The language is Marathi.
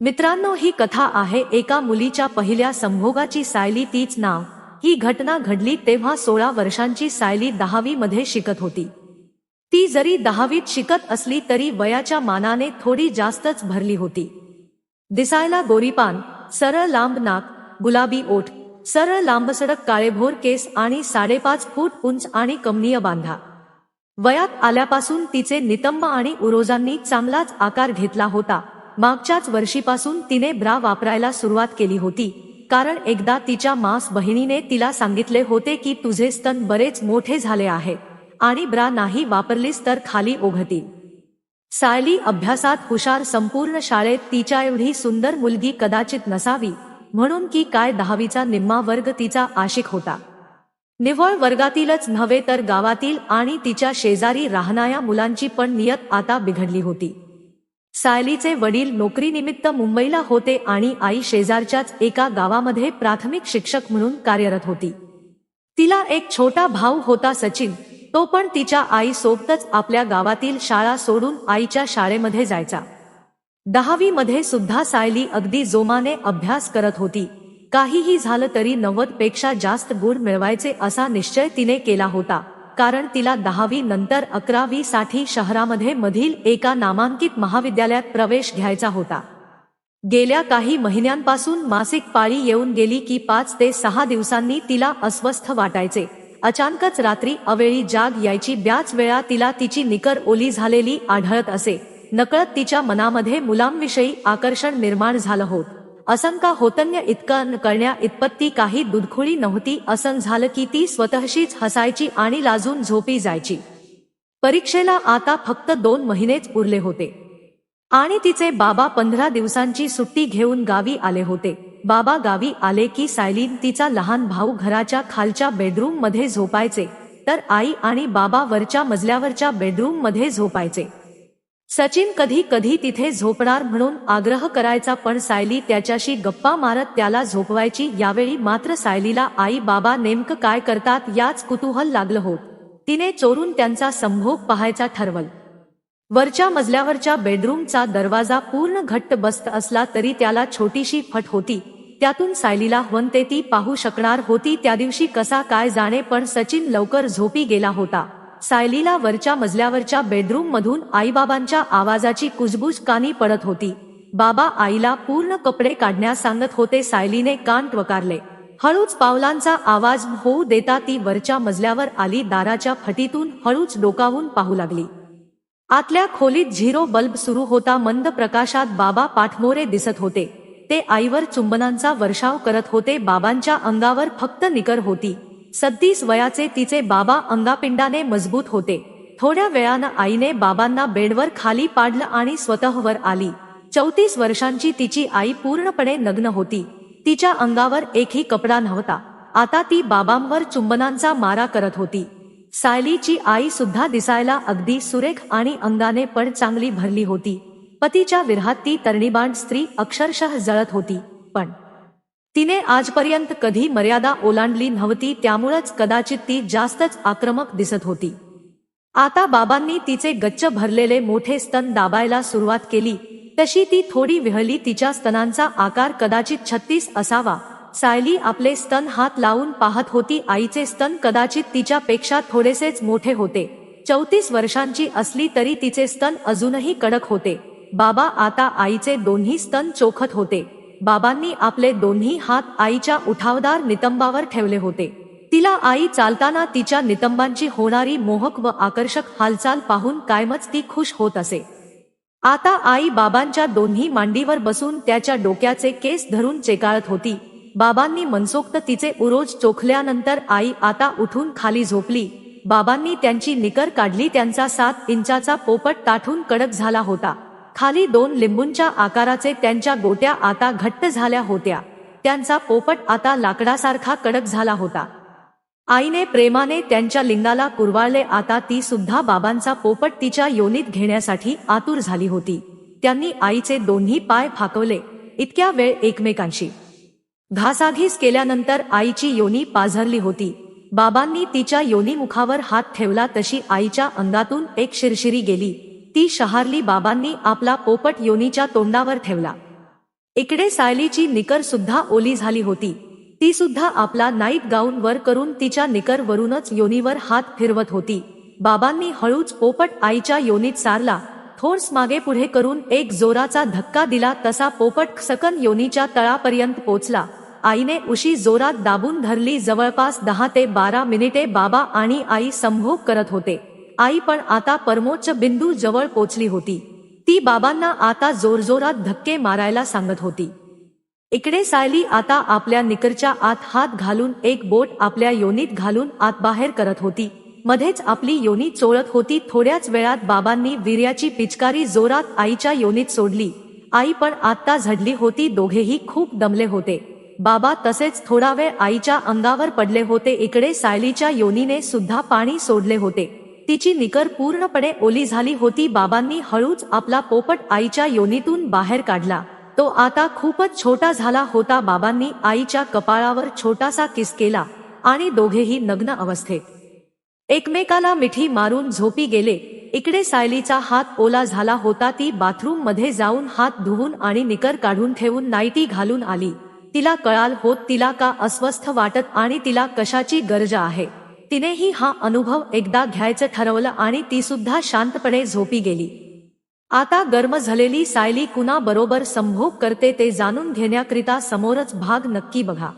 मित्रांनो, ही कथा आहे एका मुलीच्या पहिल्या संभोगाची. सायली तीच नाव. ही घटना घडली तेव्हा 16 वर्षांची सायली 10वी मध्ये शिकत होती. ती जरी 10वीत शिकत असली तरी वयाच्या मानाने थोडी जास्तच भरली होती. दिसायला गोरीपान, सरळ लांब नाक, गुलाबी ओठ, सरळ लांबसडक काळेभोर केस आणि 5.5 फूट उंच आणि कमनीय बांधा. वयात आल्यापासून तिचे नितंब आणि उरोजांनी चांगलाच आकार घेतला होता. मागच्याच वर्षीपासून तिने ब्रा वापरायला सुरुवात केली होती, कारण एकदा तिच्या मास बहिणीने तिला सांगितले होते की तुझे स्तन बरेच मोठे झाले आहेत आणि ब्रा नाही वापरलीस तर खाली ओघळतील. सायली अभ्यासात हुशार, संपूर्ण शाळेत तिच्या एवढी सुंदर मुलगी कदाचित नसावी, म्हणून की काय 10वीचा निम्मा वर्ग तिचा आशिक होता. निव्वळ वर्गातीलच नव्हे तर गावातील आणि तिच्या शेजारी राहणाऱ्या मुलांची पण नियत आता बिघडली होती. सायलीचे वडील नोकरीनिमित्त मुंबईला होते आणि आई शेजारच्याच एका गावामध्ये प्राथमिक शिक्षक म्हणून कार्यरत होती. तिला एक छोटा भाऊ होता, सचिन. तो पण तिच्या आई सोबतच आपल्या गावातील शाळा सोडून आईच्या शाळेमध्ये जायचा. 10वी मध्ये सुद्धा सायली अगदी जोमाने अभ्यास करत होती. काहीही झालं तरी 90 पेक्षा जास्त गुण मिळवायचे असा निश्चय तिने केला होता, कारण तिला 10वी नंतर 11वी साठी शहरामध्ये मधील एका नामांकित महाविद्यालयात प्रवेश घ्यायचा होता. गेल्या काही महिन्यांपासून मासिक पाळी येऊन गेली की 5 ते 6 दिवसांनी तिला अस्वस्थ वाटायचे. अचानकच रात्री अवेळी जाग यायची. बऱ्याच वेळा तिला तिची निकर ओली झालेली आढळत असे. नकळत तिच्या मनामध्ये मुलांविषयी आकर्षण निर्माण झालं होत. असंका होतन्य इतकं करण्या इतपत्ती काही दुधखुळी नव्हती. असं झालं की ती स्वतःशीच हसायची आणि लाजून झोपी जायची. परीक्षेला आता फक्त 2 महिनेच उरले होते आणि तिचे बाबा 15 दिवसांची सुट्टी घेऊन गावी आले होते. बाबा गावी आले की सायली तिचा लहान भाऊ घराच्या खालच्या बेडरूम मध्ये झोपायचे, तर आई आणि बाबा वरच्या मजल्यावरच्या बेडरूम मध्ये झोपायचे. सचिन कधी कधी तिथे झोपणार म्हणून आग्रह करायचा, पण सायली त्याच्याशी गप्पा मारत त्याला झोपवायची. यावेळी मात्र सायलीला आई बाबा नेमकं काय करतात याच कुतूहल लागलं होत. तिने चोरून त्यांचा संभोग पाहायचा ठरवलं. वरच्या मजल्यावरच्या बेडरूमचा दरवाजा पूर्ण घट्ट बसत असला तरी त्याला छोटीशी फट होती, त्यातून सायलीला हवं ते ती पाहू शकणार होती. त्या दिवशी कसा काय जाणे, पण सचिन लवकर झोपी गेला होता. सायलीला वरच्या मजल्यावरच्या बेडरूम मधून आईबाबांच्या आवाजाची कुजबुज कानी पडत होती. बाबा आईला पूर्ण कपडे काढण्यास सांगत होते. सायलीने कान टवकारले. हळूच पावलांचा आवाज होऊ देता ती वरच्या मजल्यावर आली. दाराच्या फटीतून हळूच डोकावून पाहू लागली. आतल्या खोलीत 0 बल्ब सुरू होता. मंद प्रकाशात बाबा पाठमोरे दिसत होते. ते आईवर चुंबनांचा वर्षाव करत होते. बाबांच्या अंगावर फक्त निकर होती. 37 वयाचे तिचे बाबा अंगापिंडाने मजबूत होते. थोड्या वेळानं आईने बाबांना बेडवर खाली पाडलं आणि स्वतःवर आली. 34 वर्षांची तिची आई पूर्णपणे नग्न होती. तिच्या अंगावर एकही कपडा नव्हता. आता ती बाबांवर चुंबनांचा मारा करत होती. सायलीची आई सुद्धा दिसायला अगदी सुरेख आणि अंगाने पण चांगली भरली होती. पतीच्या विरहात ती तरणीबाण स्त्री अक्षरशः जळत होती, पण तिने आजपर्यंत कधी मर्यादा ओलांडली नव्हती, त्यामुळेच कदाचित ती जास्तच आक्रमक दिसत होती. आता बाबांनी तिचे गच्च भरलेले मोठे स्तन दाबायला सुरुवात केली तशी ती थोडी विहळली. तिच्या स्तनांचा आकार कदाचित 36 असावा. सायली आपले स्तन हात लावून पाहत होती. आईचे स्तन कदाचित तिच्यापेक्षा थोडेसेच मोठे होते. 34 वर्षांची असली तरी तिचे स्तन अजूनही कडक होते. बाबा आता आईचे दोन्ही स्तन चोखत होते. बाबांनी आपले दोन्ही हात आईच्या उठावदार नितंबावर ठेवले होते. तिला आई चालताना तिच्या नितंबांची होणारी मोहक व आकर्षक हालचाल पाहून कायमच ती खुश होत असे. आता आई बाबांच्या दोन्ही मांडीवर बसून त्याच्या डोक्याचे केस धरून चेकाळत होती. बाबांनी मनसोक्त तिचे उरोज चोखल्यानंतर आई आता उठून खाली झोपली. बाबांनी त्यांची निकर काढली. त्यांचा 7 इंचाचा पोपट ताठून कडक झाला होता. खाली 2 लिंबूंच्या आकाराचे त्यांच्या गोट्या आता घट्ट झाल्या होत्या. त्यांचा पोपट आता लाकडासारखा कडक झाला होता. आईने प्रेमाने त्यांच्या लिंगाला कुरवाळले. आता ती सुद्धा बाबांचा पोपट तिच्या योनीत घेण्यासाठी आतुर झाली होती. त्यांनी आईचे दोन्ही पाय फाकवले. इतक्या वेळ एकमेकांशी घासाघीस केल्यानंतर आईची योनी पाझरली होती. बाबांनी तिच्या योनीमुखावर हात ठेवला तशी आईच्या अंगातून एक शिरशिरी गेली. ती शहारली. बाबांनी आपला पोपट योनीच्या तोंडावर ठेवला. इकडे सायलीची निकर सुद्धा ओली झाली होती। ती सुद्धा आपला नाईट गाऊन वर करून तिच्या निकर वरूनच योनीवर हात फिरवत होती। बाबांनी हळूच पोपट आईच्या योनीत सारला। थोडस मागे पुढे करून एक जोराचा धक्का दिला तसा पोपट सकन योनीच्या तळापर्यंत पोचला। आईने उशी जोरात दाबून धरली। जवळपास 10 ते 12 मिनिटे बाबा आणि आई संभोग करत होते। आई पण आता परमोच्च बिंदू जवळ पोचली होती। ती बाबांना आता जोरजोरात धक्के मारायला सांगत होती। इकडे सायली आता आपल्या निकरच्या आत हात घालून एक बोट आपल्या योनीत घालून आत बाहेर करत होती। मध्येच आपली योनी चोळत होती। थोड्याच वेळात बाबांनी वीर्याची पिचकारी जोरात आईच्या योनीत सोडली। आई पण आता झडली होती। दोघेही खूप दमले होते। बाबा तसेच थोडा वेळ आईच्या अंगावर पडले होते। इकडे सायलीच्या योनीने सुद्धा पाणी सोडले होते। तिची निकर पूर्णपणे ओली झाली होती। बाबांनी हळूच आपला पोपट आईच्या योनीतून बाहेर काढला। तो आता खूपच छोटा झाला होता। बाबांनी आईच्या कपाळावर छोटासा किस केला आणि दोघेही नग्न अवस्थेत एकमेकाला मिठी मारून झोपी गेले। इकडे सायलीचा हात ओला झाला होता। ती बाथरूम मध्ये जाऊन हात धुवून आणि निकर काढून ठेवून नाईटी घालून आली। तिला कळाल होत तिला का अस्वस्थ वाटत आणि तिला कशाची गरज आहे। तिनेही हा अनुभव एकदा घ्यायचं ठरवलं आणि ती सुद्धा शांतपणे झोपी गेली। आता गर्म झालेली सायली कुणा बरोबर संभोग करते ते जाणून घेण्याकरिता समोरच भाग नक्की बघा।